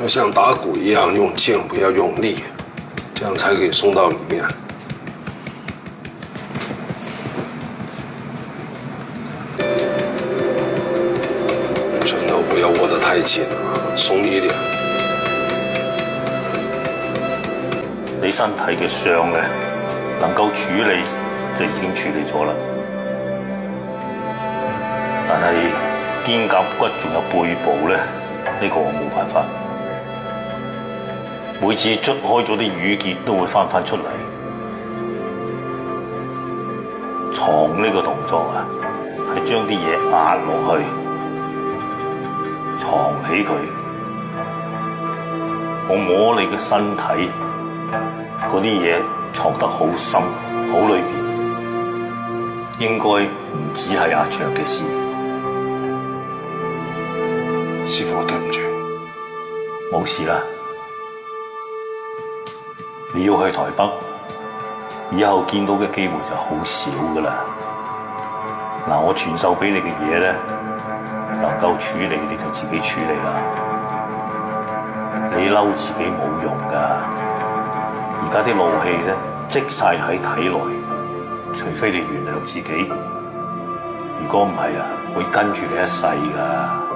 要像打鼓一样用劲，不要用力，这样才可以送到里面。拳头不要握得太緊啊，鬆一點。你身體嘅傷咧，能夠處理就已經處理咗啦。但係肩胛骨仲有背部咧，呢個我冇辦法。每次捽開咗啲淤結都會翻出嚟。床呢個動作啊，係將啲嘢壓落去，藏起佢。我摸你嘅身體，嗰啲嘢藏得好深，好裏邊，應該唔止係阿卓嘅事。師傅，對唔住，冇事啦。你要去台北，以後見到嘅機會就好少噶啦。嗱，我傳授俾你嘅嘢咧，能夠處理你就自己處理啦。你嬲自己冇用噶，而家啲怒氣咧積晒喺體內，除非你原諒自己，如果唔係啊，會跟住你一世噶。